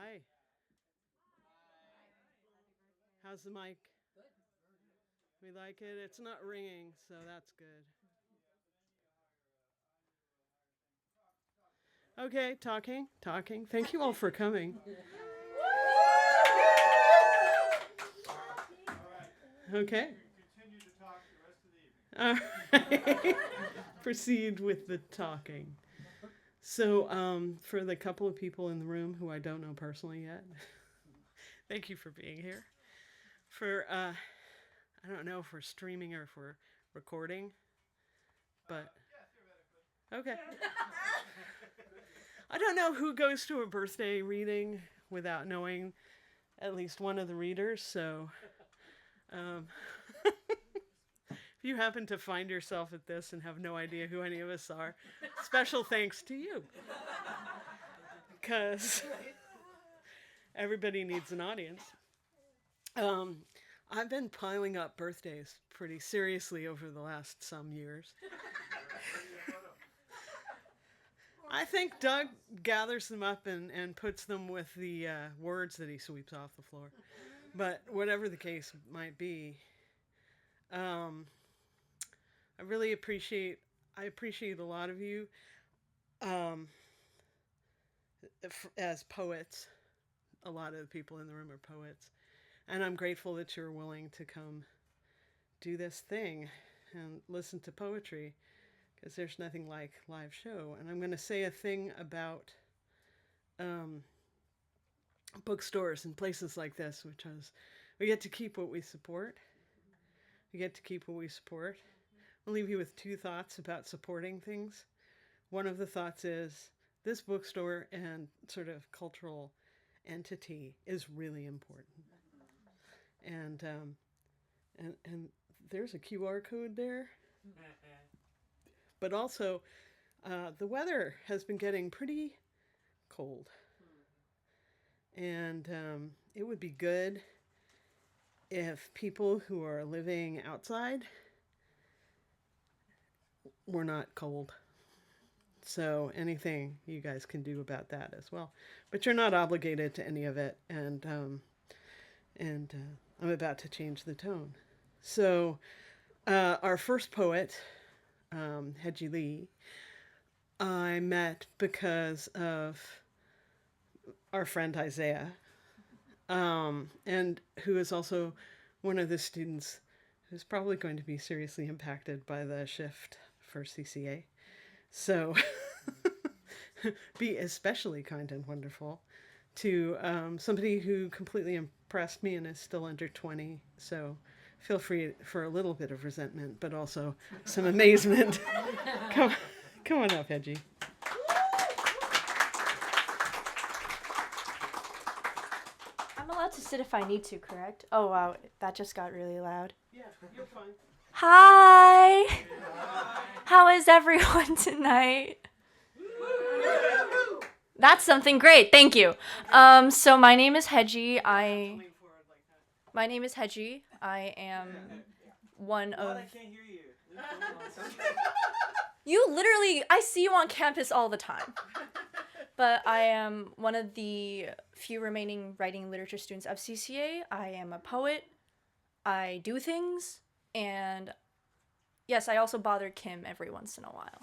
Hi. How's the mic? We like it. It's not ringing, so that's good. Okay, talking. Thank you all for coming. Okay. All right. Proceed with the talking. So, for the couple of people in the room who I don't know personally yet, thank you for being here. For, I don't know if we're streaming or if we're recording, but okay. I don't know who goes to a birthday reading without knowing at least one of the readers, so um, if you happen to find yourself at this and have no idea who any of us are, special thanks to you. Because everybody needs an audience. Um, I've been piling up birthdays pretty seriously over the last some years. I think Doug gathers them up and puts them with the words that he sweeps off the floor. But whatever the case might be, um, I really appreciate a lot of you um, as poets. A lot of the people in the room are poets. And I'm grateful that you're willing to come do this thing and listen to poetry because there's nothing like live show. And I'm going to say a thing about bookstores and places like this, which is we get to keep what we support. We get to keep what we support. I'll leave you with two thoughts about supporting things. One of the thoughts is this bookstore and sort of cultural entity is really important. And and there's a QR code there. But also, the weather has been getting pretty cold. And it would be good if people who are living outside were not cold. So anything you guys can do about that as well. But you're not obligated to any of it. And I'm about to change the tone. So our first poet, Hyeji Lee, I met because of our friend Isaiah, and who is also one of the students who's probably going to be seriously impacted by the shift for CCA. So be especially kind and wonderful to somebody who completely impressed me and is still under 20. So feel free for a little bit of resentment, but also some amazement. come, come on up, Hyeji. I'm allowed to sit if I need to, correct? Oh, wow. That just got really loud. Yeah, you're fine. Hi! How is everyone tonight? That's something great. Thank you. So my name is Hyeji. My name is Hyeji. I am one of... I can't hear you. You literally... I see you on campus all the time. But I am one of the few remaining writing literature students of CCA. I am a poet. I do things. And yes, I also bother Kim every once in a while.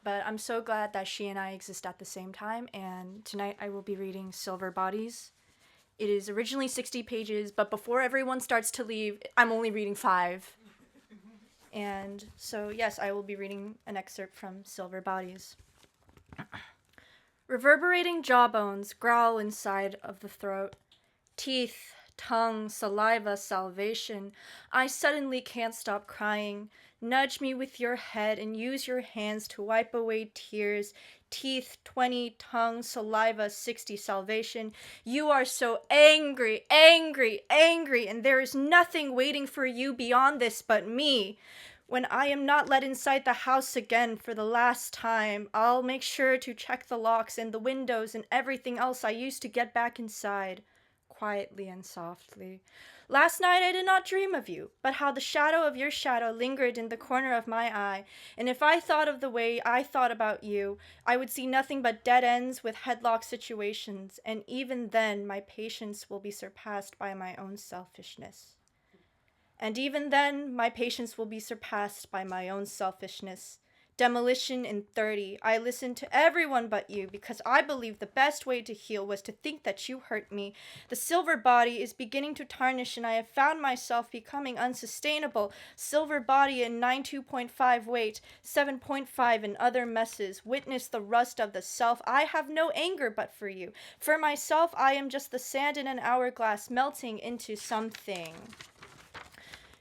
But I'm so glad that she and I exist at the same time. And tonight I will be reading Silver Bodies. It is originally 60 pages, but before everyone starts to leave, I'm only reading 5. And so, yes, I will be reading an excerpt from Silver Bodies. Reverberating jawbones growl inside of the throat. Teeth, tongue, saliva, salvation. I suddenly can't stop crying. Nudge me with your head and use your hands to wipe away tears. Teeth, 20, tongue, saliva, 60, salvation. You are so angry, angry, angry, and there is nothing waiting for you beyond this but me. When I am not let inside the house again for the last time, I'll make sure to check the locks and the windows and everything else I used to get back inside. quietly and softly. Last night I did not dream of you, but how the shadow of your shadow lingered in the corner of my eye, and if I thought of the way I thought about you, I would see nothing but dead ends with headlock situations, and even then my patience will be surpassed by my own selfishness. And even then, my patience will be surpassed by my own selfishness. Demolition in 30. I listened to everyone but you because I believed the best way to heal was to think that you hurt me. The silver body is beginning to tarnish and I have found myself becoming unsustainable. Silver body in 92.5 weight, 7.5 in other messes. Witness the rust of the self. I have no anger but for you. For myself, I am just the sand in an hourglass melting into something.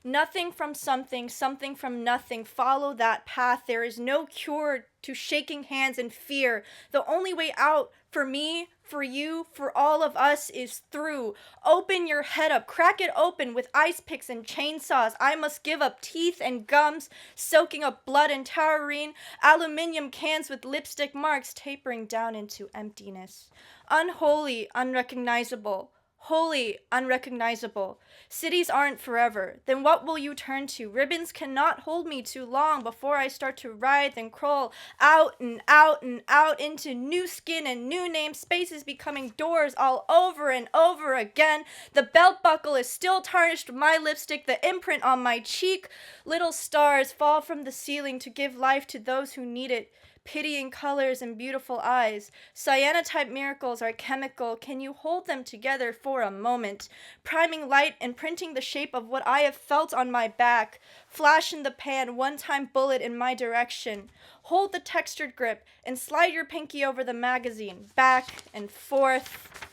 Nothing from something, something from nothing. Follow that path. There is no cure to shaking hands in fear. The only way out for me, for you, for all of us is through. Open your head up. Crack it open with ice picks and chainsaws. I must give up teeth and gums, soaking up blood and taurine. Aluminium cans with lipstick marks tapering down into emptiness. Unholy, unrecognizable. Holy, unrecognizable. Cities aren't forever. Then what will you turn to? Ribbons cannot hold me too long before I start to writhe and crawl out and out and out into new skin and new name spaces becoming doors all over and over again. The belt buckle is still tarnished with my lipstick, the imprint on my cheek. Little stars fall from the ceiling to give life to those who need it. Pitying colors and beautiful eyes. Cyanotype miracles are chemical. Can you hold them together for a moment? Priming light and printing the shape of what I have felt on my back. Flash in the pan, one-time bullet in my direction. Hold the textured grip and slide your pinky over the magazine. Back and forth.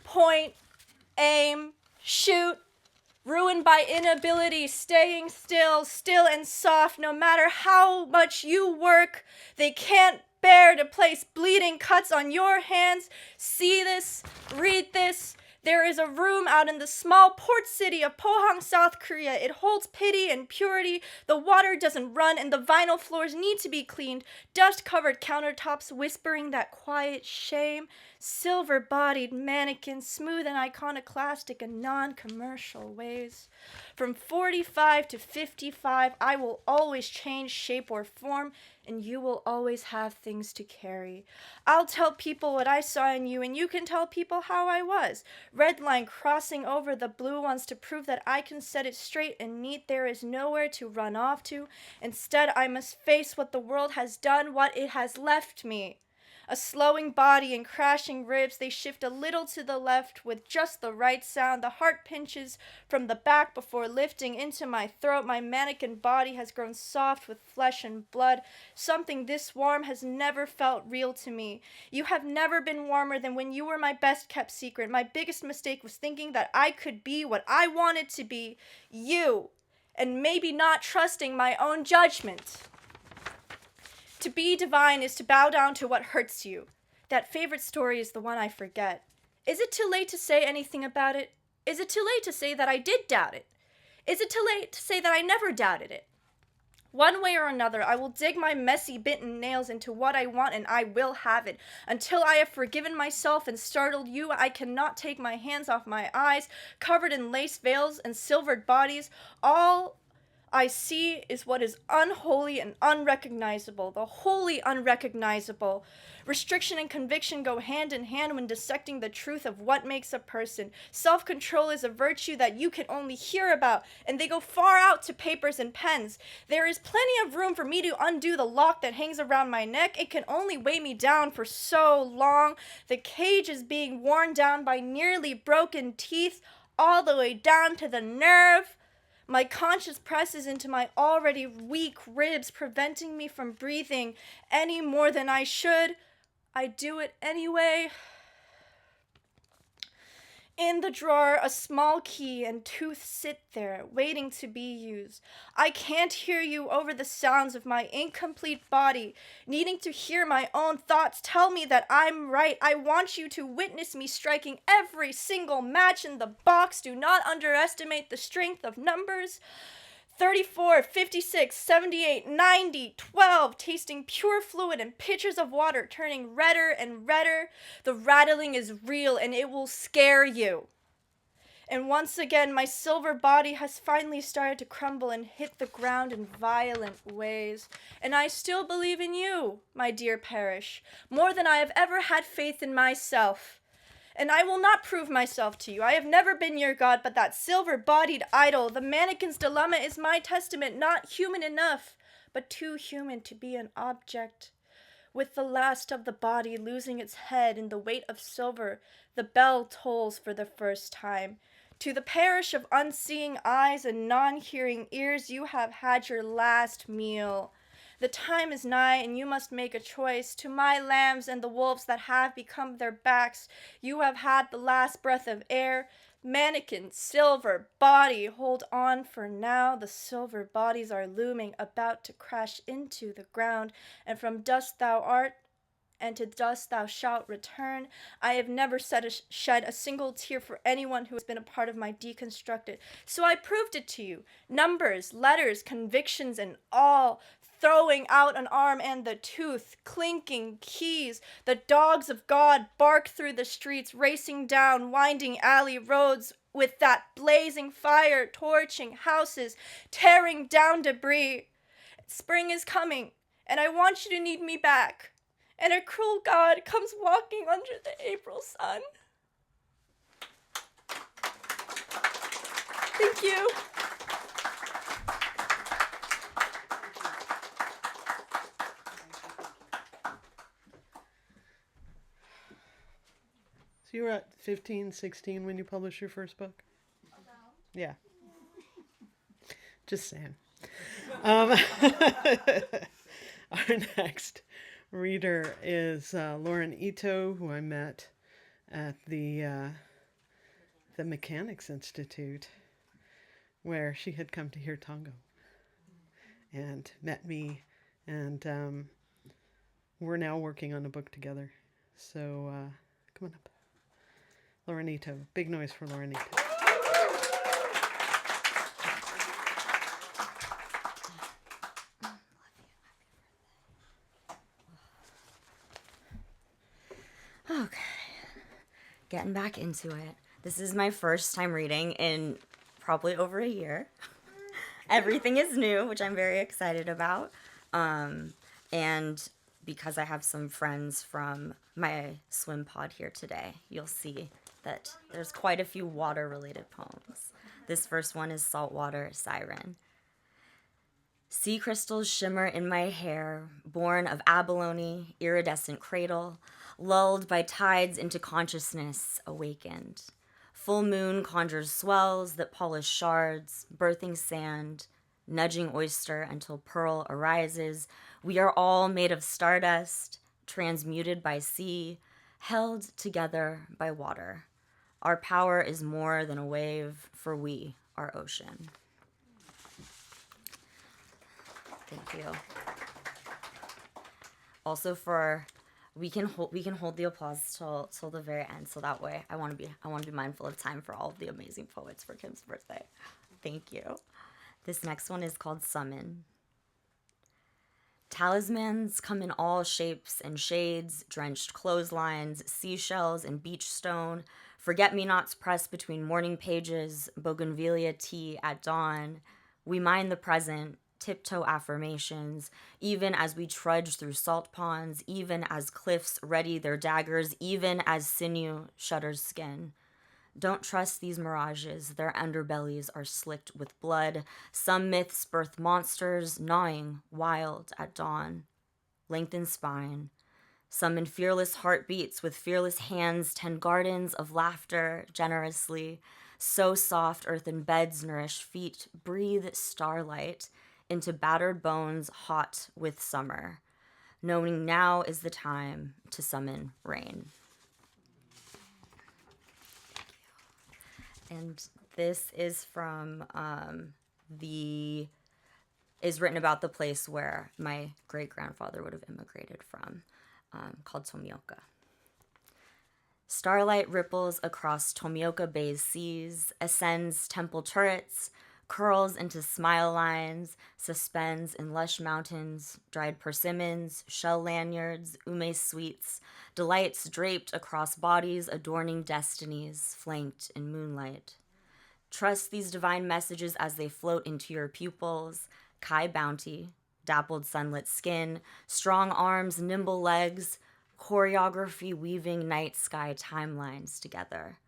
Point, aim, shoot. Ruined by inability, staying still, still and soft, no matter how much you work, they can't bear to place bleeding cuts on your hands. See this, read this. There is a room out in the small port city of Pohang, South Korea. It holds pity and purity. The water doesn't run and the vinyl floors need to be cleaned. Dust-covered countertops whispering that quiet shame. Silver-bodied mannequins, smooth and iconoclastic in non-commercial ways. From 45 to 55, I will always change shape or form, and you will always have things to carry. I'll tell people what I saw in you, and you can tell people how I was. Red line crossing over the blue ones to prove that I can set it straight and neat. There is nowhere to run off to. Instead, I must face what the world has done, what it has left me. A slowing body and crashing ribs, they shift a little to the left with just the right sound. The heart pinches from the back before lifting into my throat. My mannequin body has grown soft with flesh and blood. Something this warm has never felt real to me. You have never been warmer than when you were my best kept secret. My biggest mistake was thinking that I could be what I wanted to be, you, and maybe not trusting my own judgment. To be divine is to bow down to what hurts you. That favorite story is the one I forget. Is it too late to say anything about it? Is it too late to say that I did doubt it? Is it too late to say that I never doubted it? One way or another, I will dig my messy bitten nails into what I want and I will have it. Until I have forgiven myself and startled you, I cannot take my hands off my eyes, covered in lace veils and silvered bodies. All I see is what is unholy and unrecognizable, the wholly unrecognizable. Restriction and conviction go hand in hand when dissecting the truth of what makes a person. Self-control is a virtue that you can only hear about, and they go far out to papers and pens. There is plenty of room for me to undo the lock that hangs around my neck. It can only weigh me down for so long. The cage is being worn down by nearly broken teeth, all the way down to the nerve. My conscience presses into my already weak ribs, preventing me from breathing any more than I should. I do it anyway. In the drawer, a small key and tooth sit there, waiting to be used. I can't hear you over the sounds of my incomplete body, needing to hear my own thoughts tell me that I'm right. I want you to witness me striking every single match in the box. Do not underestimate the strength of numbers. 34, 56, 78, 90, 12, tasting pure fluid and pitchers of water turning redder and redder. The rattling is real and it will scare you. And once again, my silver body has finally started to crumble and hit the ground in violent ways. And I still believe in you, my dear Parrish, more than I have ever had faith in myself. And I will not prove myself to you. I have never been your god, but that silver-bodied idol, the mannequin's dilemma, is my testament, not human enough, but too human to be an object. With the last of the body losing its head in the weight of silver, the bell tolls for the first time. To the parish of unseeing eyes and non-hearing ears, you have had your last meal. The time is nigh, and you must make a choice. To my lambs and the wolves that have become their backs, you have had the last breath of air. Mannequin, silver, body, hold on for now. The silver bodies are looming, about to crash into the ground. And from dust thou art, and to dust thou shalt return. I have never shed a single tear for anyone who has been a part of my deconstructed. So I proved it to you. Numbers, letters, convictions, and all. Throwing out an arm and the tooth, clinking keys. The dogs of God bark through the streets, racing down winding alley roads with that blazing fire, torching houses, tearing down debris. Spring is coming, and I want you to need me back. And a cruel God comes walking under the April sun. Thank you. So you were at 15, 16 when you published your first book? Yeah. Just saying. Our next reader is Lauren Ito, who I met at the Mechanics Institute, where she had come to hear tango and met me, and we're now working on a book together. So come on up. Lauren Ito. Big noise for Lauren Ito. Okay, getting back into it. This is my first time reading in probably over a year. Everything is new, which I'm very excited about. And because I have some friends from my swim pod here today, you'll see that there's quite a few water-related poems. This first one is Saltwater Siren. Sea crystals shimmer in my hair, born of abalone, iridescent cradle, lulled by tides into consciousness, awakened. Full moon conjures swells that polish shards, birthing sand, nudging oyster until pearl arises. We are all made of stardust, transmuted by sea, held together by water. Our power is more than a wave, for we are ocean. Thank you. Also, we can hold the applause till the very end, so that way I want to be mindful of time for all of the amazing poets for Kim's birthday. Thank you. This next one is called Summon. Talismans come in all shapes and shades, drenched clotheslines, seashells, and beach stone, forget-me-nots pressed between morning pages, bougainvillea tea at dawn. We mind the present, tiptoe affirmations, even as we trudge through salt ponds, even as cliffs ready their daggers, even as sinew shudders skin. Don't trust these mirages, their underbellies are slicked with blood. Some myths birth monsters, gnawing, wild at dawn. Lengthen spine. Some in fearless heartbeats with fearless hands tend gardens of laughter generously. So soft earthen beds nourish feet, breathe starlight into battered bones hot with summer, knowing now is the time to summon rain. And this is from is written about the place where my great-grandfather would have immigrated from, called Tomioka. Starlight ripples across Tomioka Bay's seas, ascends temple turrets, curls into smile lines, suspends in lush mountains, dried persimmons, shell lanyards, ume sweets, delights draped across bodies adorning destinies, flanked in moonlight. Trust these divine messages as they float into your pupils, Kai bounty, dappled sunlit skin, strong arms, nimble legs, choreography weaving night sky timelines together.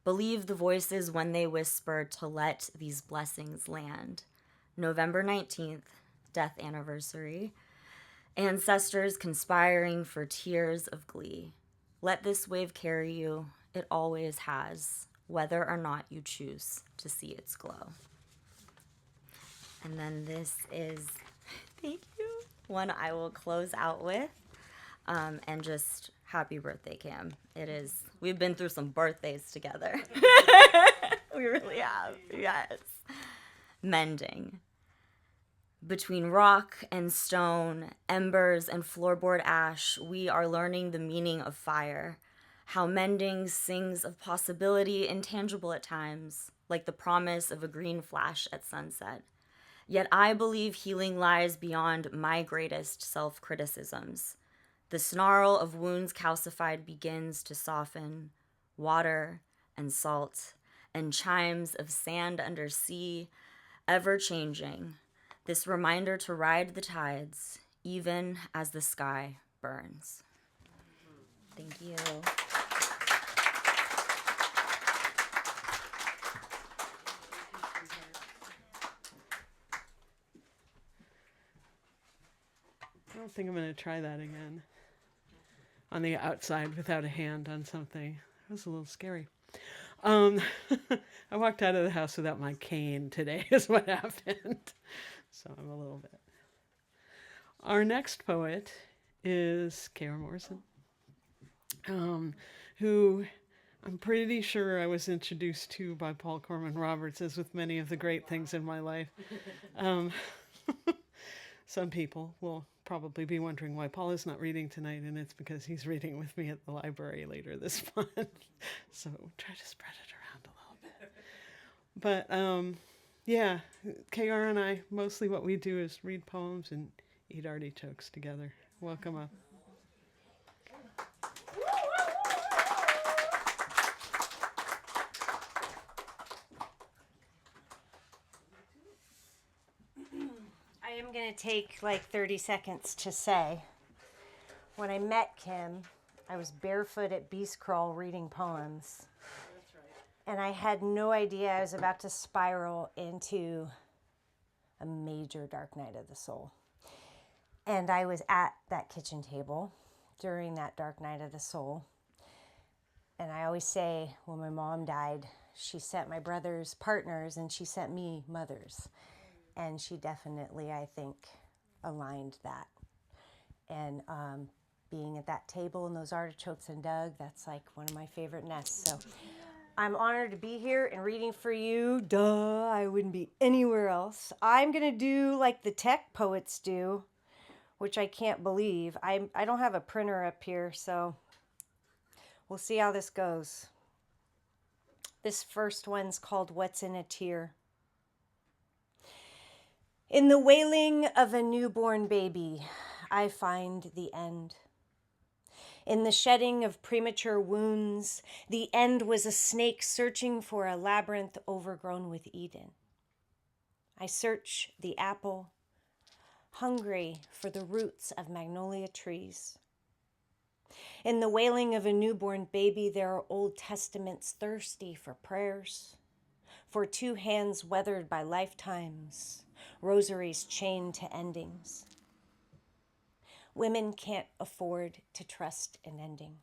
Believe the voices when they whisper to let these blessings land. November 19th, death anniversary. Ancestors conspiring for tears of glee. Let this wave carry you. It always has, whether or not you choose to see its glow. And then this is, thank you, one I will close out with. And just happy birthday, Cam. It is, we've been through some birthdays together. We really have, yes. Mending. Between rock and stone, embers and floorboard ash, we are learning the meaning of fire. How mending sings of possibility intangible at times, like the promise of a green flash at sunset. Yet I believe healing lies beyond my greatest self-criticisms. The snarl of wounds calcified begins to soften, water and salt, and chimes of sand under sea, ever-changing. This reminder to ride the tides, even as the sky burns. Thank you. I don't think I'm going to try that again. On the outside without a hand on something. It was a little scary. I walked out of the house without my cane today is what happened. So I'm a little bit. Our next poet is K.R. Morrison, who I'm pretty sure I was introduced to by Paul Corman Roberts, as with many of the great things in my life. Some people will probably be wondering why Paul is not reading tonight, and it's because he's reading with me at the library later this month. So try to spread it around a little bit. But yeah, KR and I, mostly what we do is read poems and eat artichokes together. Welcome up. I am going to take like 30 seconds to say, when I met Kim, I was barefoot at Beast Crawl reading poems. That's right. And I had no idea I was about to spiral into a major dark night of the soul. And I was at that kitchen table during that dark night of the soul. And I always say, when my mom died, she sent my brothers partners and she sent me mothers. And she definitely, I think, aligned that. And being at that table and those artichokes and Doug, that's like one of my favorite nests. So I'm honored to be here and reading for you. Duh, I wouldn't be anywhere else. I'm going to do like the tech poets do, which I can't believe. I don't have a printer up here, so we'll see how this goes. This first one's called What's in a Tear. In the wailing of a newborn baby, I find the end. In the shedding of premature wounds, the end was a snake searching for a labyrinth overgrown with Eden. I search the apple, hungry for the roots of magnolia trees. In the wailing of a newborn baby, there are Old Testaments thirsty for prayers, for two hands weathered by lifetimes, rosaries chained to endings. Women can't afford to trust an ending.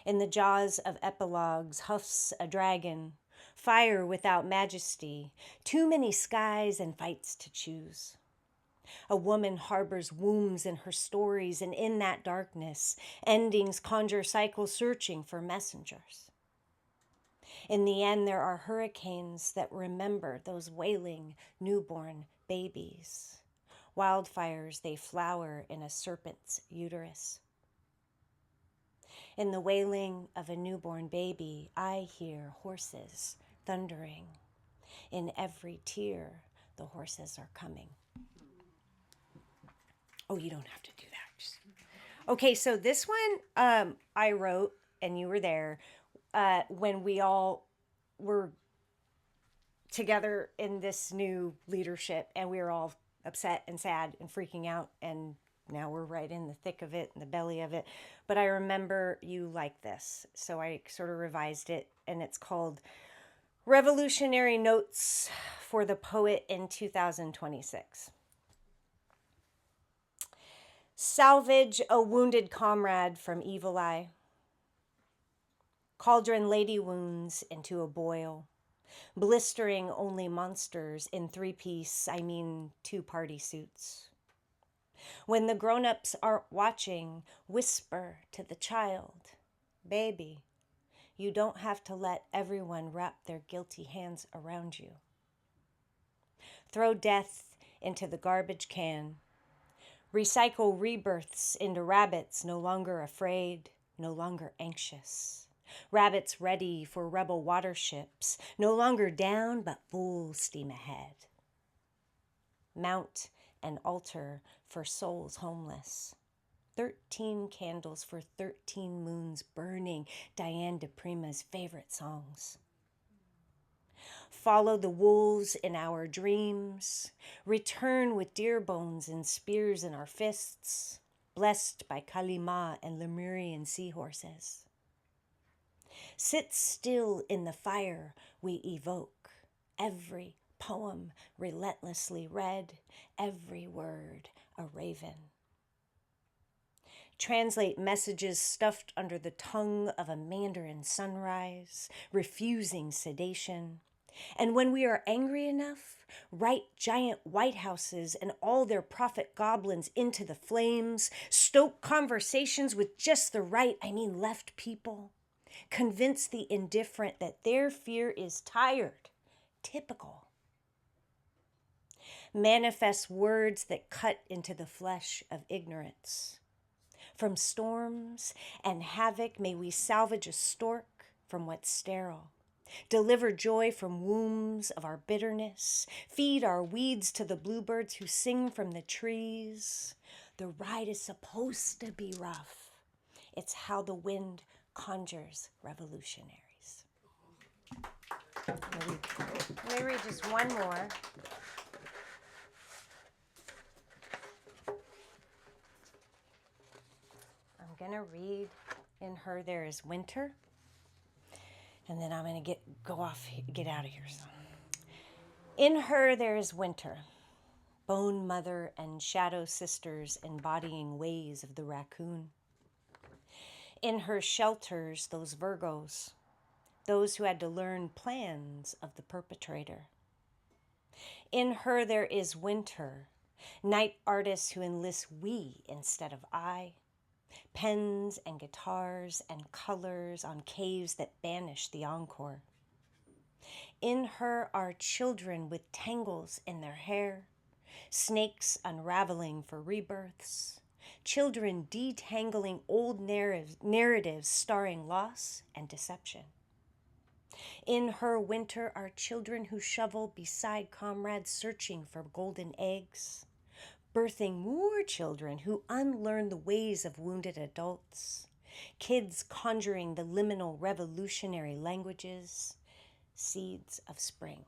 In the jaws of epilogues huffs a dragon, fire without majesty, too many skies and fights to choose. A woman harbors wombs in her stories, and in that darkness, endings conjure cycles searching for messengers. In the end, there are hurricanes that remember those wailing newborn babies. Wildfires, they flower in a serpent's uterus. In the wailing of a newborn baby, I hear horses thundering. In every tear, the horses are coming. Oh, you don't have to do that. Okay, so this one I wrote, and you were there, when we all were together in this new leadership, and we were all upset and sad and freaking out, and now we're right in the thick of it, in the belly of it. But I remember you like this, so I sort of revised it, and it's called Revolutionary Notes for the Poet in 2026. Salvage a wounded comrade from evil eye. Cauldron lady wounds into a boil. Blistering only monsters in three-piece, I mean two-party suits. When the grown-ups aren't watching, whisper to the child, baby, you don't have to let everyone wrap their guilty hands around you. Throw death into the garbage can. Recycle rebirths into rabbits no longer afraid, no longer anxious. Rabbits ready for rebel waterships, no longer down but full steam ahead. Mount an altar for souls homeless. 13 candles for 13 moons burning Diane de Prima's favorite songs. Follow the wolves in our dreams. Return with deer bones and spears in our fists, blessed by Kalima and Lemurian seahorses. Sit still in the fire we evoke, every poem relentlessly read, every word a raven. Translate messages stuffed under the tongue of a Mandarin sunrise, refusing sedation. And when we are angry enough, write giant White Houses and all their prophet goblins into the flames, stoke conversations with just the right, left people. Convince the indifferent that their fear is tired, typical. Manifest words that cut into the flesh of ignorance. From storms and havoc, may we salvage a stork from what's sterile. Deliver joy from wombs of our bitterness. Feed our weeds to the bluebirds who sing from the trees. The ride is supposed to be rough. It's how the wind conjures revolutionaries. Let me read just one more. I'm going to read In Her There Is Winter. And then I'm going to get out of here. So. In her there is winter, bone mother and shadow sisters embodying ways of the raccoon. In her shelters, those Virgos, those who had to learn plans of the perpetrator. In her there is winter, night artists who enlist we instead of I. Pens and guitars and colors on caves that banish the encore. In her are children with tangles in their hair, snakes unraveling for rebirths, children detangling old narratives starring loss and deception. In her winter are children who shovel beside comrades searching for golden eggs, birthing more children who unlearn the ways of wounded adults, kids conjuring the liminal revolutionary languages, seeds of spring.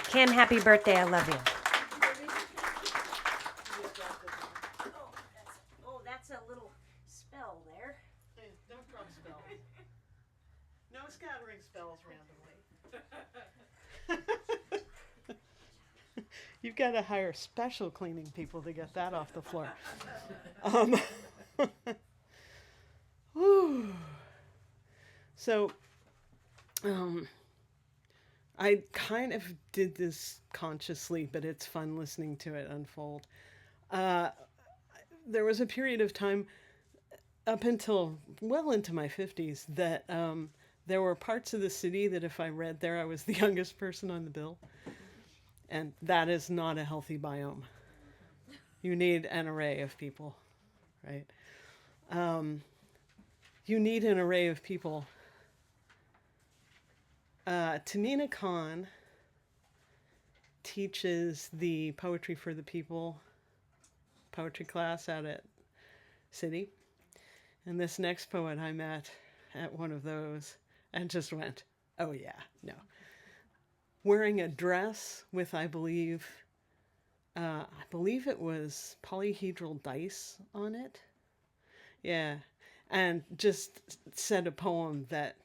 Kim, happy birthday, I love you. Oh, that's a little spell there. Hey, don't drop spells. No scattering spells randomly. You've got to hire special cleaning people to get that off the floor. So, I kind of did this consciously, but it's fun listening to it unfold. There was a period of time up until well into my 50s that there were parts of the city that if I read there, I was the youngest person on the bill. And that is not a healthy biome. You need an array of people, right? You need an array of people Tamina Khan teaches the Poetry for the People poetry class out at City. And this next poet I met at one of those and just went, oh yeah, no. Wearing a dress with, I believe it was polyhedral dice on it. Yeah. And just said a poem that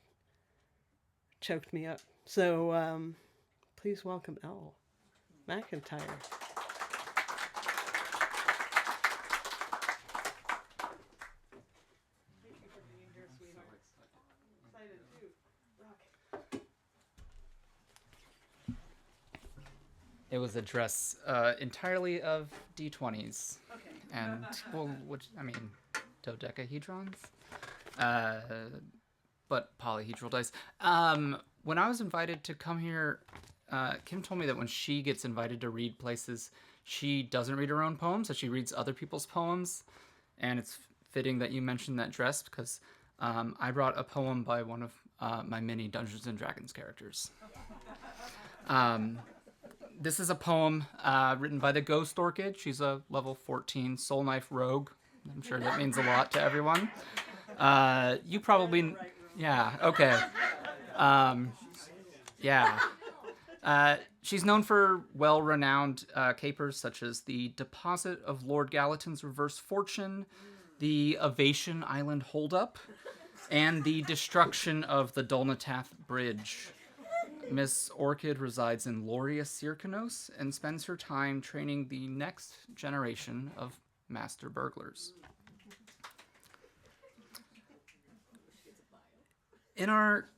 choked me up. So please welcome Elle McIntyre. It was a dress entirely of D20s. Okay. And, well, dodecahedrons? But polyhedral dice. When I was invited to come here, Kim told me that when she gets invited to read places, she doesn't read her own poems, that she reads other people's poems. And it's fitting that you mentioned that dress, because I brought a poem by one of my mini Dungeons & Dragons characters. This is a poem written by the Ghost Orchid. She's a level 14 Soul Knife rogue. I'm sure that means a lot to everyone. You probably... Yeah, okay. Yeah. She's known for well-renowned capers such as the Deposit of Lord Gallatin's Reverse Fortune, the Ovation Island Holdup, and the Destruction of the Dolnatath Bridge. Miss Orchid resides in Loria Syrcanos and spends her time training the next generation of master burglars. In our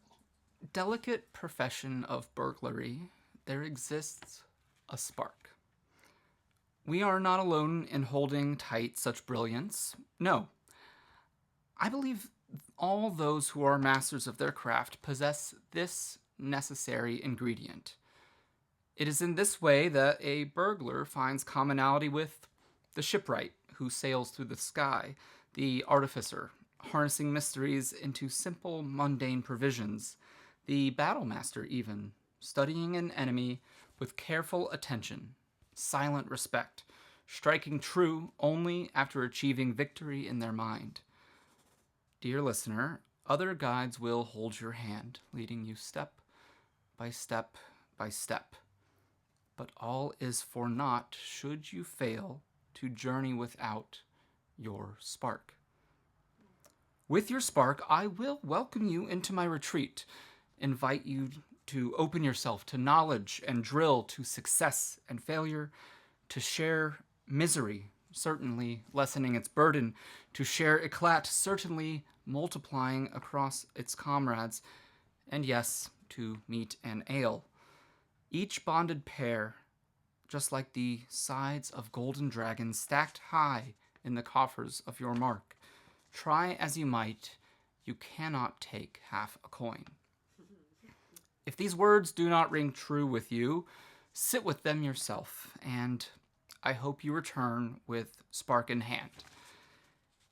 delicate profession of burglary, there exists a spark. We are not alone in holding tight such brilliance. No. I believe all those who are masters of their craft possess this necessary ingredient. It is in this way that a burglar finds commonality with the shipwright who sails through the sky, the artificer, harnessing mysteries into simple, mundane provisions, the battlemaster even, studying an enemy with careful attention, silent respect, striking true only after achieving victory in their mind. Dear listener, other guides will hold your hand, leading you step by step by step. But all is for naught should you fail to journey without your spark. With your spark, I will welcome you into my retreat, invite you to open yourself to knowledge and drill, to success and failure, to share misery, certainly lessening its burden, to share eclat, certainly multiplying across its comrades, and yes, to meet and ale. Each bonded pair, just like the sides of golden dragons stacked high in the coffers of your mark. Try as you might, you cannot take half a coin. If these words do not ring true with you, sit with them yourself, and I hope you return with spark in hand.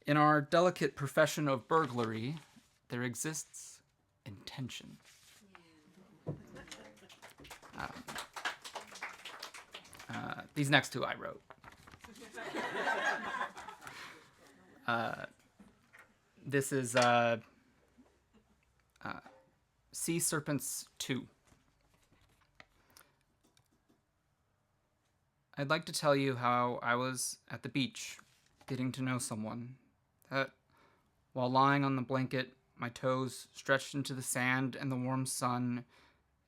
In our delicate profession of burglary, there exists intention. These next two I wrote. This is Sea Serpents 2. I'd like to tell you how I was at the beach, getting to know someone, that while lying on the blanket, my toes stretched into the sand and the warm sun,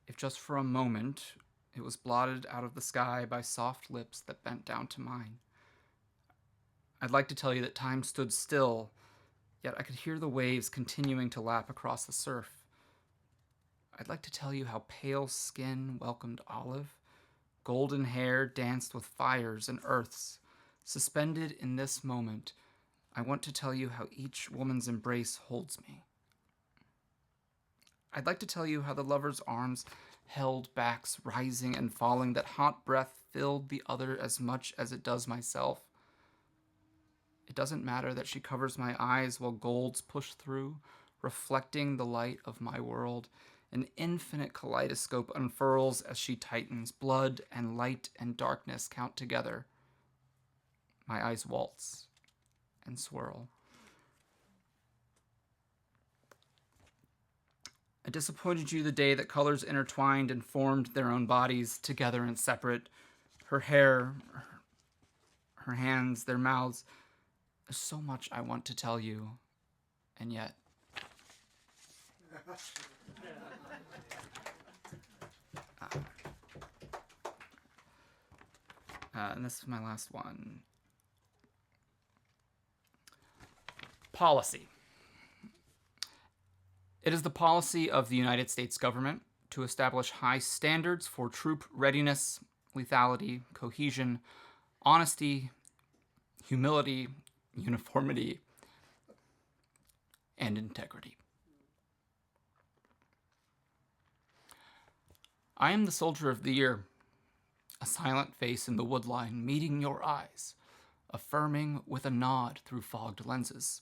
if just for a moment, it was blotted out of the sky by soft lips that bent down to mine. I'd like to tell you that time stood still, yet I could hear the waves continuing to lap across the surf. I'd like to tell you how pale skin welcomed olive, golden hair danced with fires and earths. Suspended in this moment, I want to tell you how each woman's embrace holds me. I'd like to tell you how the lover's arms held backs rising and falling, that hot breath filled the other as much as it does myself. It doesn't matter that she covers my eyes while golds push through, reflecting the light of my world. An infinite kaleidoscope unfurls as she tightens. Blood and light and darkness count together. My eyes waltz and swirl. I disappointed you the day that colors intertwined and formed their own bodies together and separate. Her hair, her hands, their mouths. There's so much I want to tell you, and yet. And this is my last one. Policy. It is the policy of the United States government to establish high standards for troop readiness, lethality, cohesion, honesty, humility, uniformity, and integrity. I am the soldier of the year, a silent face in the woodline meeting your eyes, affirming with a nod through fogged lenses.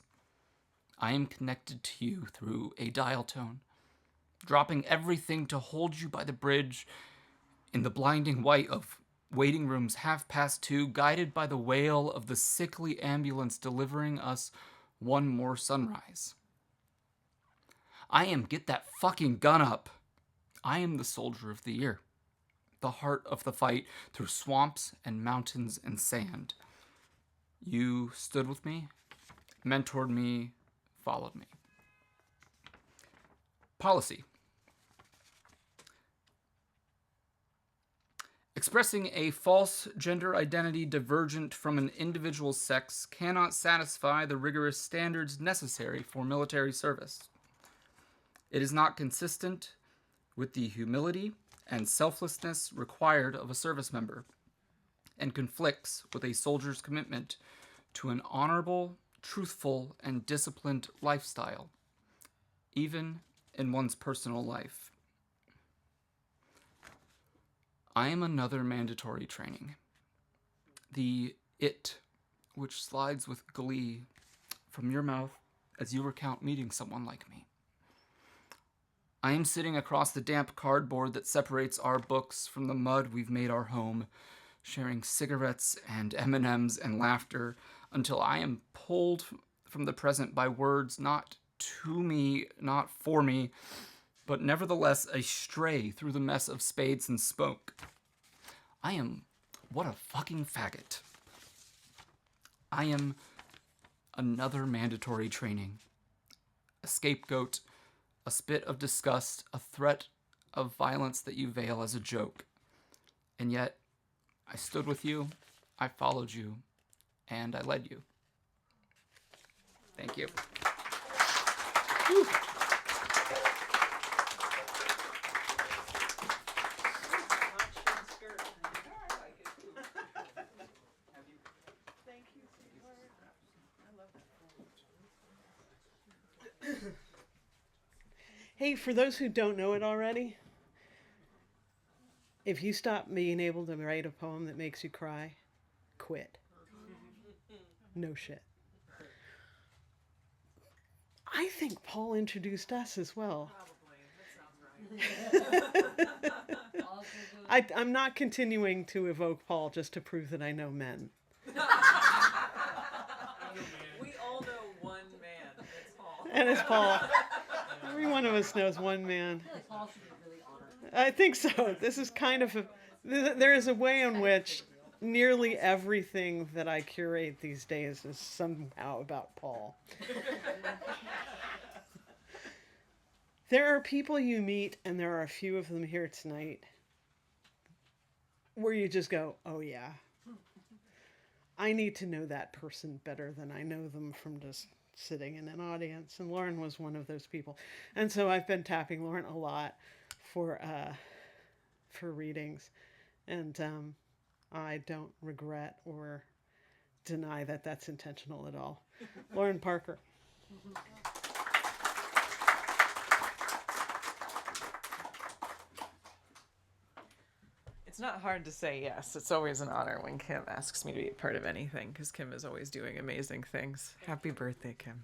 I am connected to you through a dial tone, dropping everything to hold you by the bridge in the blinding white of waiting rooms 2:30, guided by the wail of the sickly ambulance delivering us one more sunrise. I am get that fucking gun up. I am the soldier of the year, the heart of the fight through swamps and mountains and sand. You stood with me, mentored me, followed me. Policy. Expressing a false gender identity divergent from an individual's sex cannot satisfy the rigorous standards necessary for military service. It is not consistent with the humility and selflessness required of a service member, and conflicts with a soldier's commitment to an honorable, truthful, and disciplined lifestyle, even in one's personal life. I am another mandatory training. The it, which slides with glee from your mouth as you recount meeting someone like me. I am sitting across the damp cardboard that separates our books from the mud we've made our home, sharing cigarettes and M&Ms and laughter until I am pulled from the present by words not to me, not for me, but nevertheless a stray through the mess of spades and smoke. I am what a fucking faggot. I am another mandatory training, a scapegoat, a spit of disgust, a threat of violence that you veil as a joke. And yet, I stood with you, I followed you, and I led you. Thank you. Whew. Hey, for those who don't know it already, if you stop being able to write a poem that makes you cry, quit. No shit. I think Paul introduced us as well. I'm not continuing to evoke Paul just to prove that I know men. We all know one man. It's Paul. And it's Paul. Every one of us knows one man. I think so. This is kind of there is a way in which nearly everything that I curate these days is somehow about Paul. There are people you meet, and there are a few of them here tonight, where you just go, oh yeah, I need to know that person better than I know them from just sitting in an audience. And Lauren was one of those people. And so I've been tapping Lauren a lot for readings. And I don't regret or deny that that's intentional at all. Lauren Parker. It's not hard to say yes. It's always an honor when Kim asks me to be a part of anything, because Kim is always doing amazing things. Happy birthday, Kim.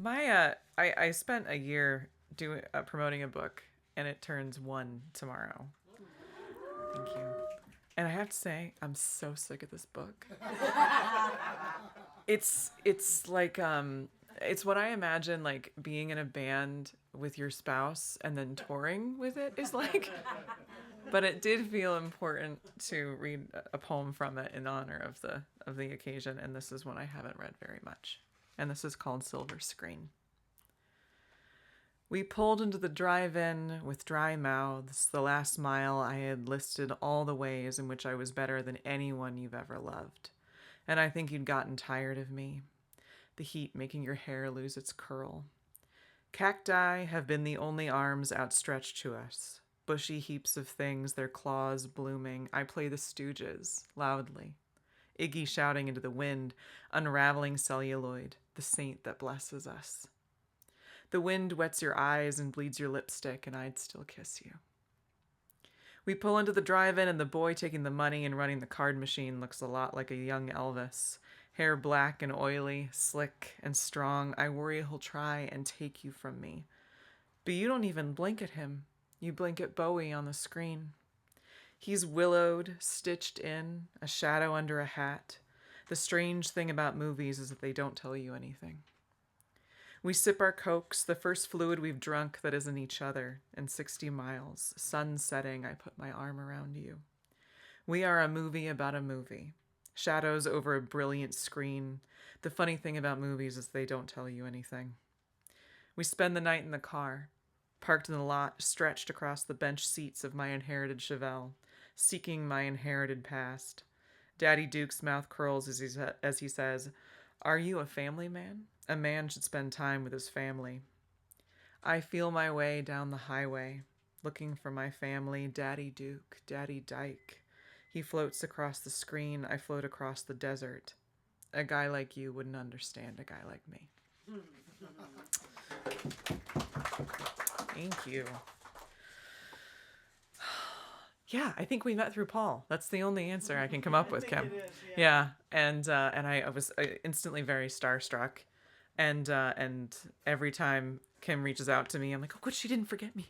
I spent a year doing promoting a book, and it turns 1 tomorrow. Thank you. And I have to say, I'm so sick of this book. It's like it's what I imagine like being in a band with your spouse and then touring with it is like. But it did feel important to read a poem from it in honor of the occasion, and this is one I haven't read very much. And this is called Silver Screen. We pulled into the drive-in with dry mouths. The last mile I had listed all the ways in which I was better than anyone you've ever loved. And I think you'd gotten tired of me. The heat making your hair lose its curl. Cacti have been the only arms outstretched to us. Bushy heaps of things, their claws blooming. I play the Stooges, loudly. Iggy shouting into the wind, unraveling celluloid, the saint that blesses us. The wind wets your eyes and bleeds your lipstick, and I'd still kiss you. We pull into the drive-in, and the boy taking the money and running the card machine looks a lot like a young Elvis. Hair black and oily, slick and strong. I worry he'll try and take you from me. But you don't even blink at him. You blink at Bowie on the screen. He's willowed, stitched in, a shadow under a hat. The strange thing about movies is that they don't tell you anything. We sip our Cokes, the first fluid we've drunk that isn't each other, in 60 miles. Sun setting, I put my arm around you. We are a movie about a movie. Shadows over a brilliant screen. The funny thing about movies is they don't tell you anything. We spend the night in the car, parked in the lot, stretched across the bench seats of my inherited Chevelle, seeking my inherited past. Daddy Duke's mouth curls as he says, "Are you a family man? A man should spend time with his family." I feel my way down the highway, looking for my family, Daddy Duke, Daddy Dyke. He floats across the screen, I float across the desert. A guy like you wouldn't understand a guy like me. Thank you. Yeah, I think we met through Paul. That's the only answer I can come up with, Kim. Yeah, and I was instantly very starstruck, and every time Kim reaches out to me, I'm like, oh, good, she didn't forget me.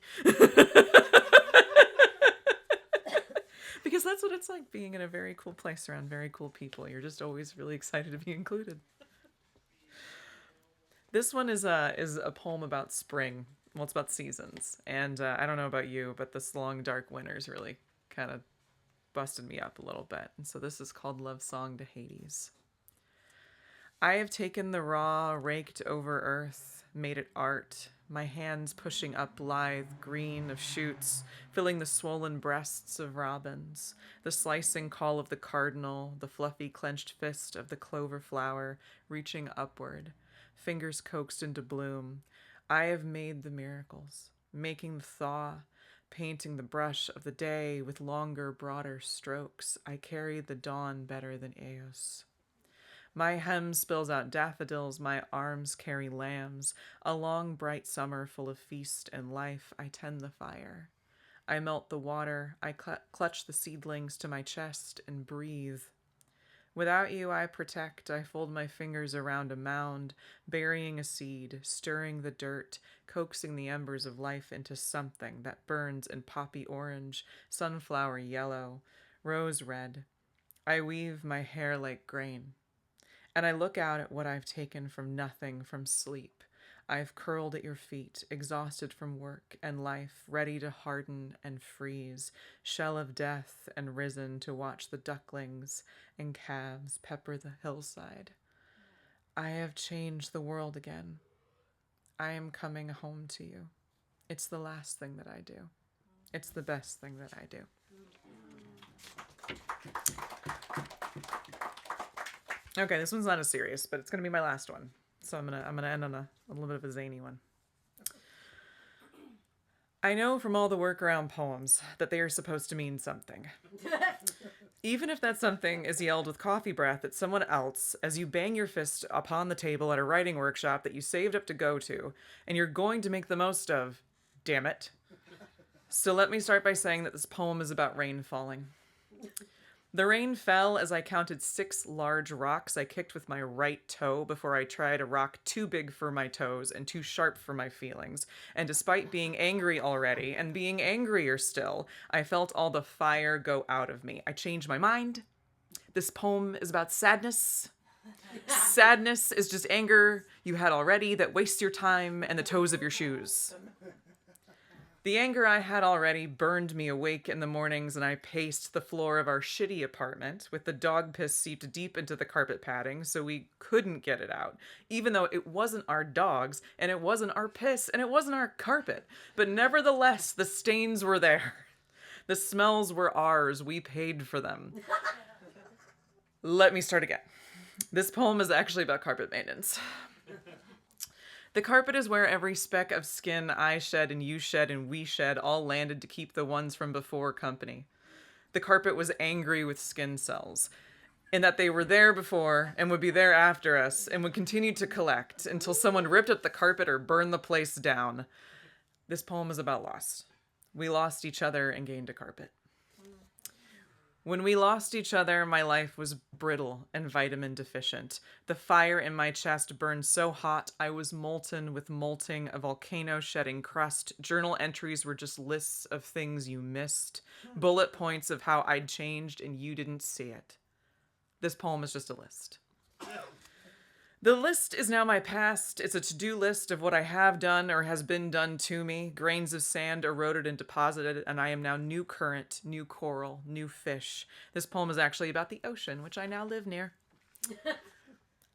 Because that's what it's like being in a very cool place around very cool people. You're just always really excited to be included. This one is a poem about spring. Well, it's about seasons. And I don't know about you, but this long, dark winter's really kind of busted me up a little bit. And so this is called Love Song to Hades. I have taken the raw, raked over earth, made it art, my hands pushing up lithe green of shoots, filling the swollen breasts of robins, the slicing call of the cardinal, the fluffy clenched fist of the clover flower, reaching upward, fingers coaxed into bloom. I have made the miracles, making the thaw, painting the brush of the day with longer, broader strokes. I carry the dawn better than Eos. My hem spills out daffodils, my arms carry lambs. A long, bright summer full of feast and life, I tend the fire. I melt the water, I clutch the seedlings to my chest and breathe. Without you, I protect. I fold my fingers around a mound, burying a seed, stirring the dirt, coaxing the embers of life into something that burns in poppy orange, sunflower yellow, rose red. I weave my hair like grain. And I look out at what I've taken from nothing, from sleep. I've curled at your feet, exhausted from work and life, ready to harden and freeze, shell of death and risen to watch the ducklings and calves pepper the hillside. I have changed the world again. I am coming home to you. It's the last thing that I do. It's the best thing that I do. Okay, this one's not as serious, but it's gonna be my last one. So I'm gonna end on a little bit of a zany one. I know from all the work around poems that they are supposed to mean something. Even if that something is yelled with coffee breath at someone else as you bang your fist upon the table at a writing workshop that you saved up to go to, and you're going to make the most of, damn it. So let me start by saying that this poem is about rain falling. The rain fell as I counted 6 large rocks I kicked with my right toe before I tried a rock too big for my toes and too sharp for my feelings. And despite being angry already and being angrier still, I felt all the fire go out of me. I changed my mind. This poem is about sadness. Sadness is just anger you had already that wastes your time and the toes of your shoes. The anger I had already burned me awake in the mornings, and I paced the floor of our shitty apartment with the dog piss seeped deep into the carpet padding so we couldn't get it out, even though it wasn't our dogs, and it wasn't our piss, and it wasn't our carpet. But nevertheless, the stains were there. The smells were ours. We paid for them. Let me start again. This poem is actually about carpet maintenance. The carpet is where every speck of skin I shed and you shed and we shed all landed to keep the ones from before company. The carpet was angry with skin cells, in that they were there before and would be there after us and would continue to collect until someone ripped up the carpet or burned the place down. This poem is about loss. We lost each other and gained a carpet. When we lost each other, my life was brittle and vitamin deficient. The fire in my chest burned so hot, I was molten with molting, a volcano shedding crust. Journal entries were just lists of things you missed, bullet points of how I'd changed and you didn't see it. This poem is just a list. The list is now my past. It's a to-do list of what I have done or has been done to me. Grains of sand eroded and deposited, and I am now new current, new coral, new fish. This poem is actually about the ocean, which I now live near.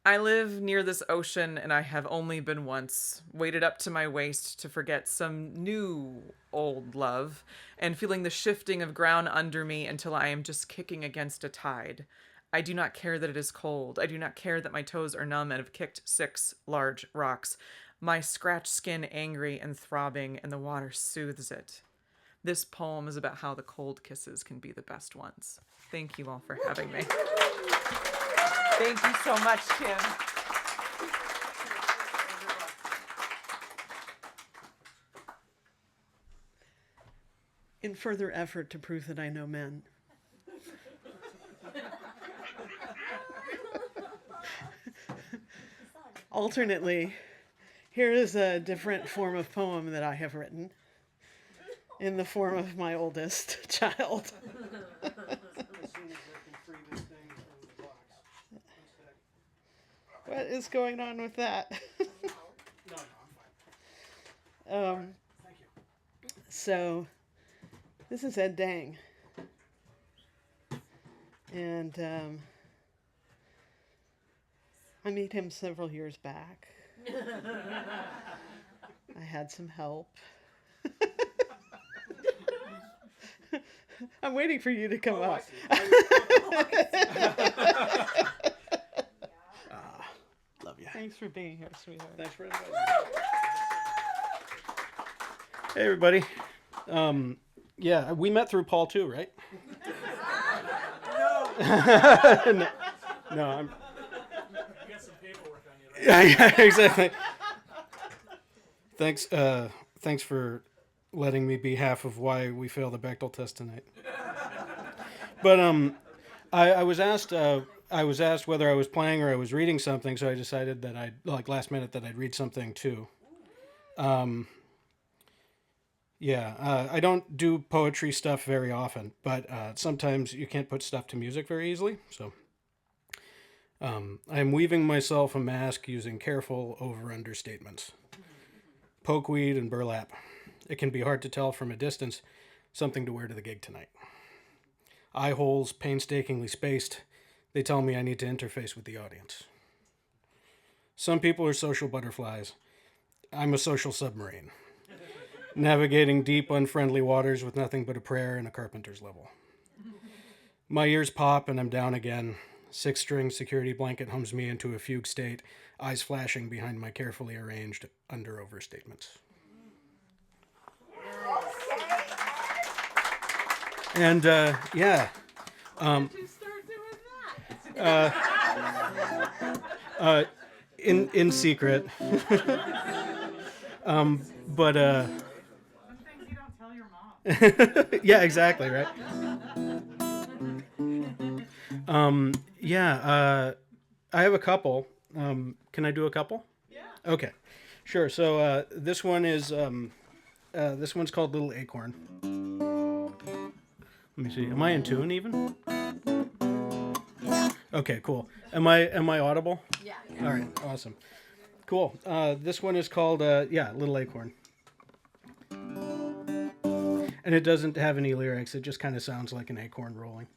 I live near this ocean, and I have only been once, waded up to my waist to forget some new old love, and feeling the shifting of ground under me until I am just kicking against a tide. I do not care that it is cold. I do not care that my toes are numb and have kicked 6 large rocks. My scratched skin angry and throbbing, and the water soothes it. This poem is about how the cold kisses can be the best ones. Thank you all for having me. Thank you so much, Kim. In further effort to prove that I know men. Alternately, here is a different form of poem that I have written in the form of my oldest child. What is going on with that? I'm fine. Thank you. So, this is Ed Dang. And I met him several years back. I had some help. I'm waiting for you to come up. Love you. Thanks for being here, sweetheart. Thanks for inviting me. Hey, everybody. Yeah, we met through Paul too, right? No. No, I'm. You got some paperwork on you. Yeah, exactly. Thanks for letting me be half of why we failed the Bechdel test tonight. But I was asked whether I was playing or I was reading something, so I decided that last minute that I'd read something too. I don't do poetry stuff very often, but sometimes you can't put stuff to music very easily, so I'm weaving myself a mask using careful over-understatements. Pokeweed and burlap. It can be hard to tell from a distance something to wear to the gig tonight. Eye holes painstakingly spaced. They tell me I need to interface with the audience. Some people are social butterflies. I'm a social submarine. Navigating deep, unfriendly waters with nothing but a prayer and a carpenter's level. My ears pop and I'm down again. 6-string security blanket hums me into a fugue state, eyes flashing behind my carefully arranged under-overstatements. And, yeah. In secret. But, Some things you don't tell your mom. yeah, exactly, right? I have a couple. Can I do a couple? Yeah. Okay, sure. So this one is this one's called Little Acorn. Let me see. Am I in tune even? Okay, cool. Am I audible? Yeah. All right, awesome. Cool. This one is called Little Acorn. And it doesn't have any lyrics. It just kind of sounds like an acorn rolling.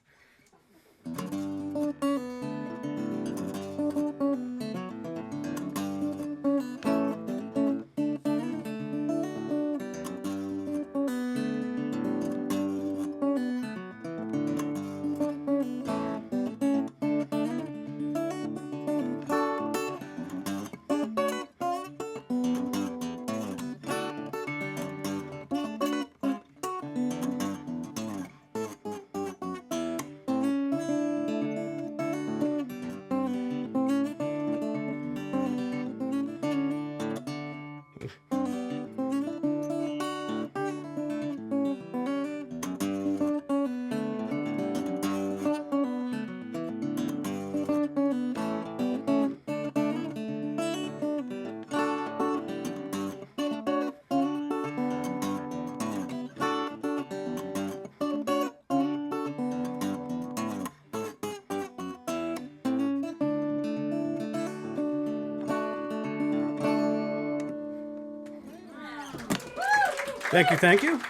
Thank you.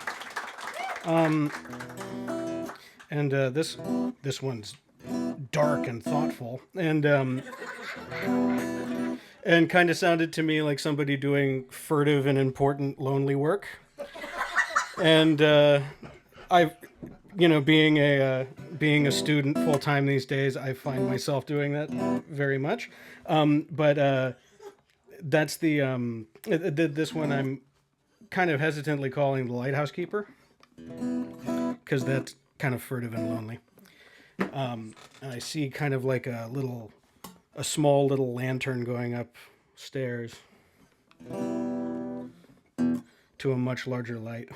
And this one's dark and thoughtful, and kind of sounded to me like somebody doing furtive and important lonely work. And being a student full time these days, I find myself doing that very much. But that's this one I'm kind of hesitantly calling The Lighthouse Keeper, because that's kind of furtive and lonely. I see kind of like a small little lantern going up stairs to a much larger light.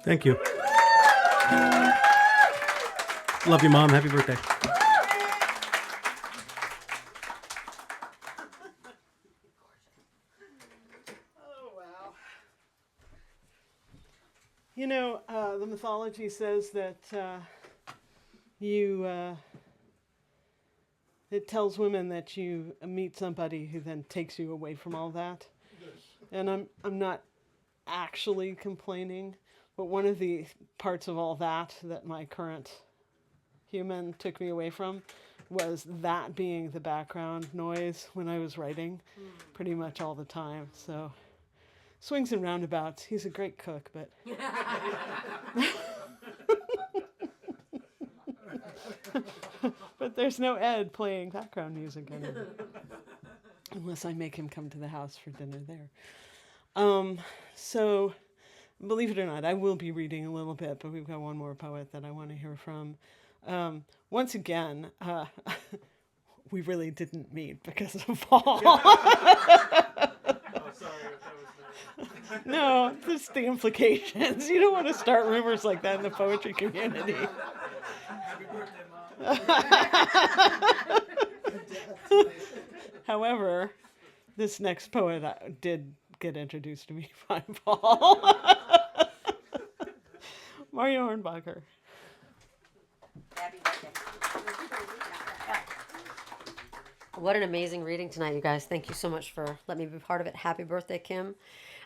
Thank you. Love you, Mom. Happy birthday. Oh, wow. The mythology says that it tells women that you meet somebody who then takes you away from all that. And I'm not actually complaining, but one of the parts of all that my current human took me away from was that being the background noise when I was writing pretty much all the time. So swings and roundabouts. He's a great cook, but but there's no Ed playing background music anymore. unless I make him come to the house for dinner there. So, believe it or not, I will be reading a little bit, but we've got one more poet that I want to hear from. Once again, we really didn't meet because of Paul. Oh, sorry if that was bad. No, just the implications. You don't want to start rumors like that in the poetry community. Happy birthday, Mom. However, this next poet did get introduced to me by Paul. Marya Hornbacher. What an amazing reading tonight, you guys. Thank you so much for letting me be part of it. Happy birthday, Kim.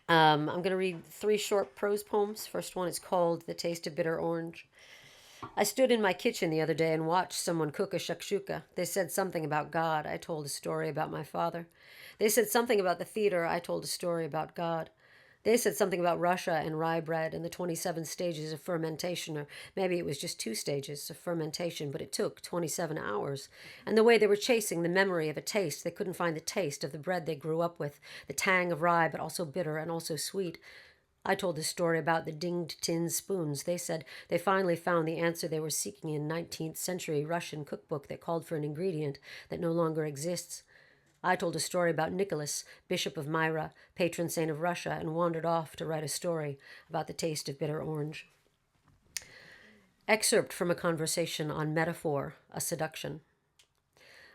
I'm going to read 3 short prose poems. First one is called The Taste of Bitter Orange. I stood in my kitchen the other day and watched someone cook a shakshuka. They said something about God. I told a story about my father. They said something about the theater. I told a story about God. They said something about Russia and rye bread and the 27 stages of fermentation, or maybe it was just 2 stages of fermentation, but it took 27 hours. And the way they were chasing the memory of a taste, they couldn't find the taste of the bread they grew up with, the tang of rye, but also bitter and also sweet. I told this story about the dinged tin spoons. They said they finally found the answer they were seeking in 19th century Russian cookbook that called for an ingredient that no longer exists. I told a story about Nicholas, Bishop of Myra, patron saint of Russia, and wandered off to write a story about the taste of bitter orange. Excerpt from a conversation on metaphor, a seduction.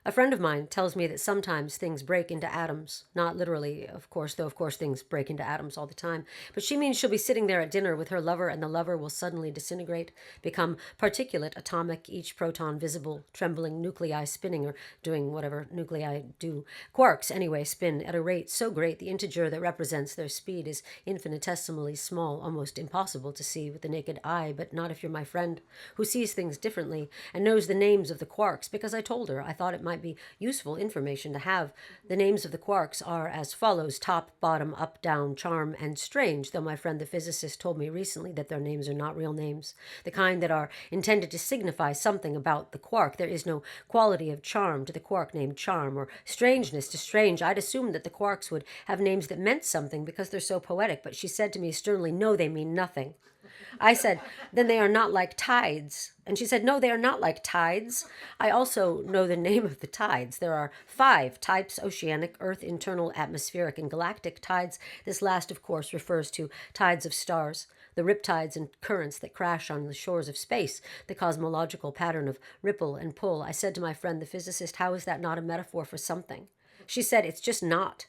A friend of mine tells me that sometimes things break into atoms. Not literally, of course, though of course things break into atoms all the time. But she means she'll be sitting there at dinner with her lover and the lover will suddenly disintegrate, become particulate, atomic, each proton visible, trembling nuclei spinning or doing whatever nuclei do. Quarks, anyway, spin at a rate so great the integer that represents their speed is infinitesimally small, almost impossible to see with the naked eye, but not if you're my friend, who sees things differently and knows the names of the quarks, because I told her I thought it might be useful information to have. The names of the quarks are as follows: top, bottom, up, down, charm, and strange, though my friend the physicist told me recently that their names are not real names, the kind that are intended to signify something about the quark. There is no quality of charm to the quark named charm, or strangeness to strange. I'd assumed that the quarks would have names that meant something because they're so poetic, but she said to me sternly, no, they mean nothing. I said, then they are not like tides. And she said, no, they are not like tides. I also know the name of the tides. There are 5 types: oceanic, earth, internal, atmospheric, and galactic tides. This last, of course, refers to tides of stars, the riptides and currents that crash on the shores of space, the cosmological pattern of ripple and pull. I said to my friend, the physicist, how is that not a metaphor for something? She said, it's just not.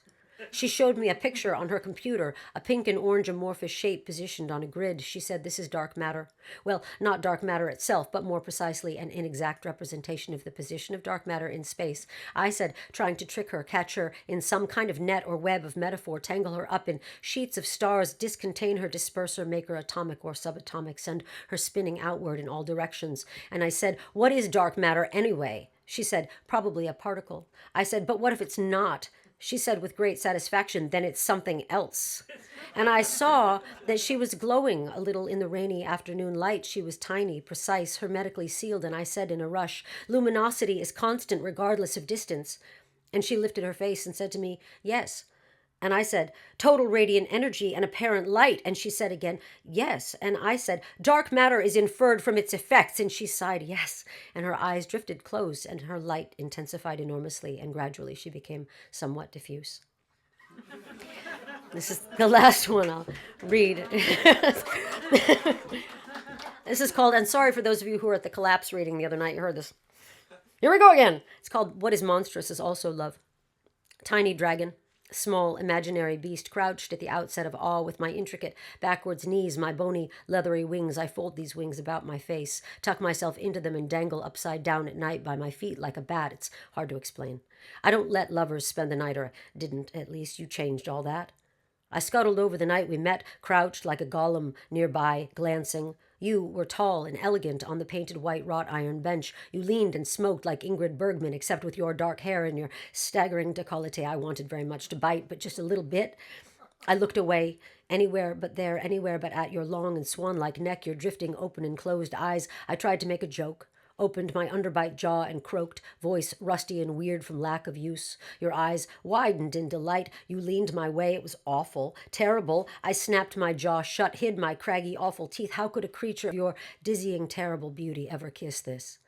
She showed me a picture on her computer, a pink and orange amorphous shape positioned on a grid. She said, this is dark matter. Well, not dark matter itself, but more precisely an inexact representation of the position of dark matter in space. I said, trying to trick her, catch her in some kind of net or web of metaphor, tangle her up in sheets of stars, discontain her, disperse her, make her atomic or subatomic, send her spinning outward in all directions. And I said, what is dark matter anyway? She said, probably a particle. I said, but what if it's not? She said with great satisfaction, then it's something else. And I saw that she was glowing a little in the rainy afternoon light. She was tiny, precise, hermetically sealed, and I said in a rush, luminosity is constant regardless of distance. And she lifted her face and said to me, yes. And I said, total radiant energy and apparent light. And she said again, yes. And I said, dark matter is inferred from its effects. And she sighed, yes. And her eyes drifted close and her light intensified enormously. And gradually she became somewhat diffuse. This is the last one I'll read. This is called, and sorry for those of you who were at the collapse reading the other night, you heard this. Here we go again. It's called What is Monstrous is Also Love. Tiny dragon. Small, imaginary beast crouched at the outset of awe with my intricate backwards knees, my bony, leathery wings. I fold these wings about my face, tuck myself into them, and dangle upside down at night by my feet like a bat. It's hard to explain. I don't let lovers spend the night, or didn't, at least. You changed all that. I scuttled over the night we met, crouched like a golem nearby, glancing. You were tall and elegant on the painted white wrought iron bench. You leaned and smoked like Ingrid Bergman, except with your dark hair and your staggering décolleté. I wanted very much to bite, but just a little bit. I looked away, anywhere but at your long and swan-like neck, your drifting open and closed eyes. I tried to make a joke. Opened my underbite jaw and croaked, voice rusty and weird from lack of use. Your eyes widened in delight. You leaned my way. It was awful, terrible. I snapped my jaw shut, hid my craggy, awful teeth. How could a creature of your dizzying, terrible beauty ever kiss this?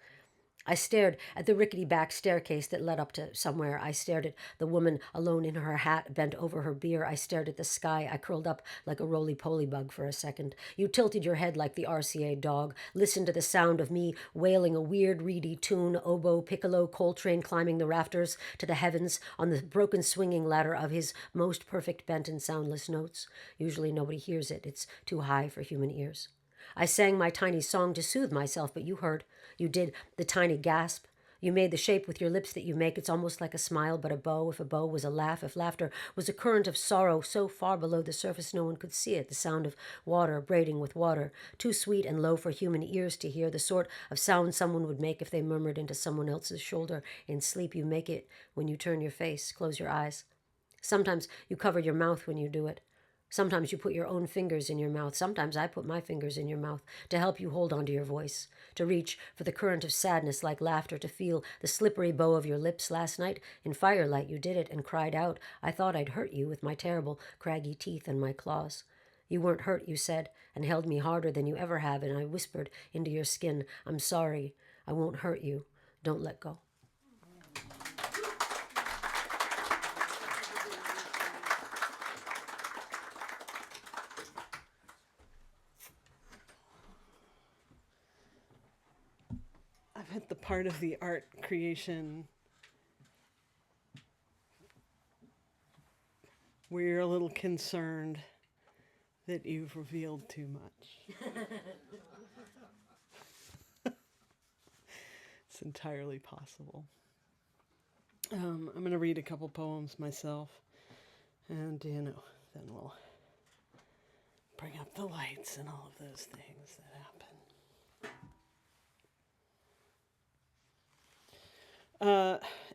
I stared at the rickety back staircase that led up to somewhere. I stared at the woman alone in her hat, bent over her beer. I stared at the sky. I curled up like a roly-poly bug for a second. You tilted your head like the RCA dog, listened to the sound of me wailing a weird, reedy tune, oboe, piccolo, Coltrane climbing the rafters to the heavens on the broken swinging ladder of his most perfect bent and soundless notes. Usually nobody hears it. It's too high for human ears. I sang my tiny song to soothe myself, but you heard. You did the tiny gasp. You made the shape with your lips that you make. It's almost like a smile, but a bow. If a bow was a laugh, if laughter was a current of sorrow so far below the surface no one could see it, the sound of water braiding with water, too sweet and low for human ears to hear, the sort of sound someone would make if they murmured into someone else's shoulder in sleep. You make it when you turn your face, close your eyes. Sometimes you cover your mouth when you do it. Sometimes you put your own fingers in your mouth. Sometimes I put my fingers in your mouth to help you hold onto your voice, to reach for the current of sadness like laughter, to feel the slippery bow of your lips. Last night in firelight you did it and cried out. I thought I'd hurt you with my terrible craggy teeth and my claws. You weren't hurt, you said, and held me harder than you ever have, and I whispered into your skin, I'm sorry. I won't hurt you. Don't let go. I've hit the part of the art creation where you're a little concerned that you've revealed too much. It's entirely possible. I'm going to read a couple poems myself, and, then we'll bring up the lights and all of those things that happen.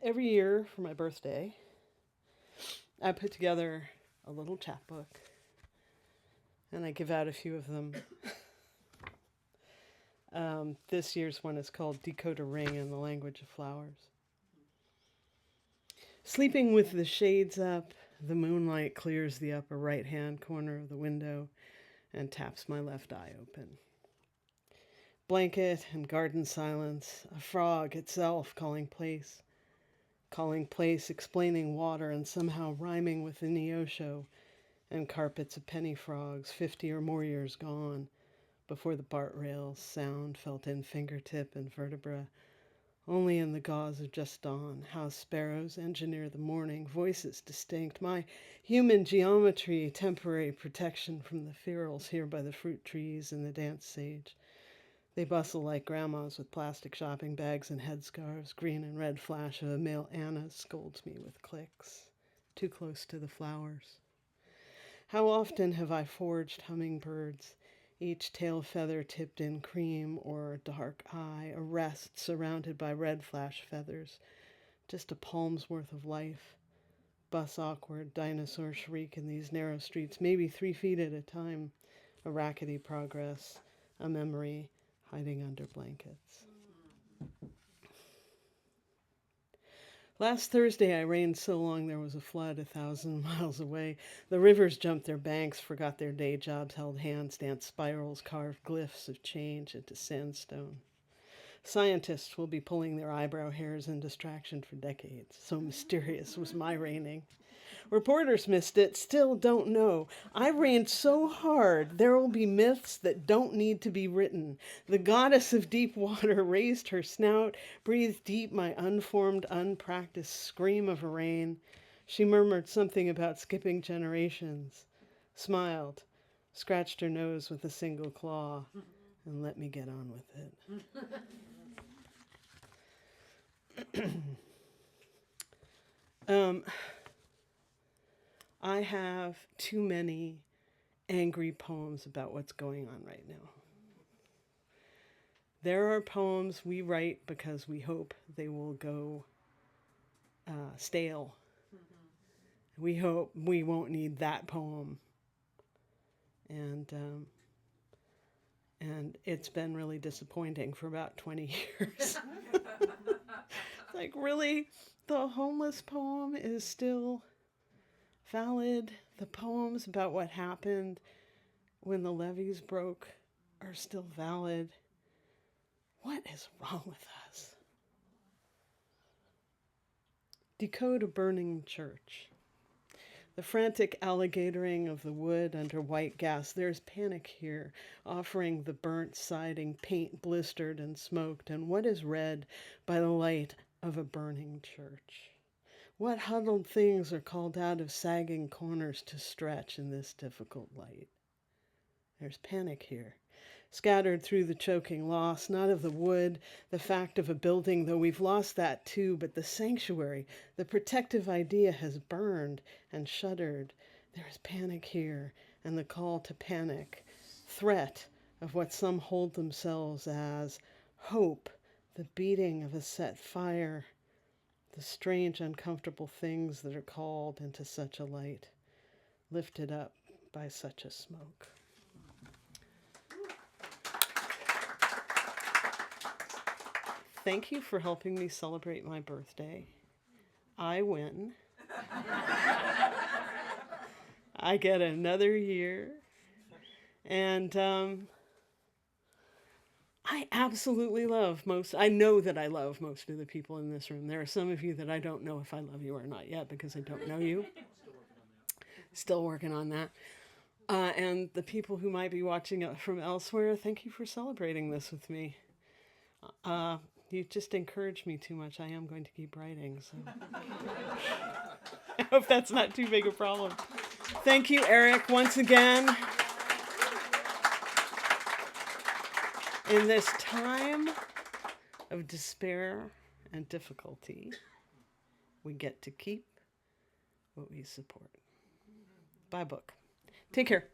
Every year for my birthday, I put together a little chapbook, and I give out a few of them. This year's one is called Decode a Ring in the Language of Flowers. Sleeping with the shades up, the moonlight clears the upper right-hand corner of the window and taps my left eye open. Blanket and garden silence, a frog itself calling place, explaining water and somehow rhyming with the Neosho, and carpets of penny frogs, 50 or more years gone, before the BART rails, sound felt in fingertip and vertebra, only in the gauze of just dawn, how sparrows engineer the morning, voices distinct, my human geometry, temporary protection from the ferals here by the fruit trees and the dance sage. They bustle like grandmas with plastic shopping bags and headscarves. Green and red flash of a male Anna scolds me with clicks. Too close to the flowers. How often have I forged hummingbirds, each tail feather tipped in cream or dark eye, a rest surrounded by red flash feathers. Just a palm's worth of life. Bus awkward, dinosaur shriek in these narrow streets, maybe 3 feet at a time. A rackety progress, a memory, hiding under blankets. Last Thursday I rained so long there was a flood 1,000 miles away. The rivers jumped their banks, forgot their day jobs, held hands, danced spirals, carved glyphs of change into sandstone. Scientists will be pulling their eyebrow hairs in distraction for decades. So mysterious was my raining. Reporters missed it, still don't know. I rained so hard, there will be myths that don't need to be written. The goddess of deep water raised her snout, breathed deep my unformed, unpracticed scream of a rain. She murmured something about skipping generations, smiled, scratched her nose with a single claw, and let me get on with it. I have too many angry poems about what's going on right now. There are poems we write because we hope they will go stale. Mm-hmm. We hope we won't need that poem. And And it's been really disappointing for about 20 years. Like, really? The homeless poem is still valid? The poems about what happened when the levees broke are still valid? What is wrong with us? Decode a burning church. The frantic alligatoring of the wood under white gas. There's panic here, offering the burnt siding, paint blistered and smoked, and what is read by the light of a burning church? What huddled things are called out of sagging corners to stretch in this difficult light? There's panic here, scattered through the choking loss, not of the wood, the fact of a building, though we've lost that too, but the sanctuary, the protective idea has burned and shuddered. There is panic here, and the call to panic, threat of what some hold themselves as hope, the beating of a set fire, the strange, uncomfortable things that are called into such a light, lifted up by such a smoke. Thank you for helping me celebrate my birthday. I win. I get another year. And I absolutely I know that I love most of the people in this room. There are some of you that I don't know if I love you or not yet because I don't know you. Still working on that. And the people who might be watching from elsewhere, thank you for celebrating this with me. You just encouraged me too much. I am going to keep writing, so I hope that's not too big a problem. Thank you, Eric, once again. In this time of despair and difficulty, we get to keep what we support. Buy a book. Take care.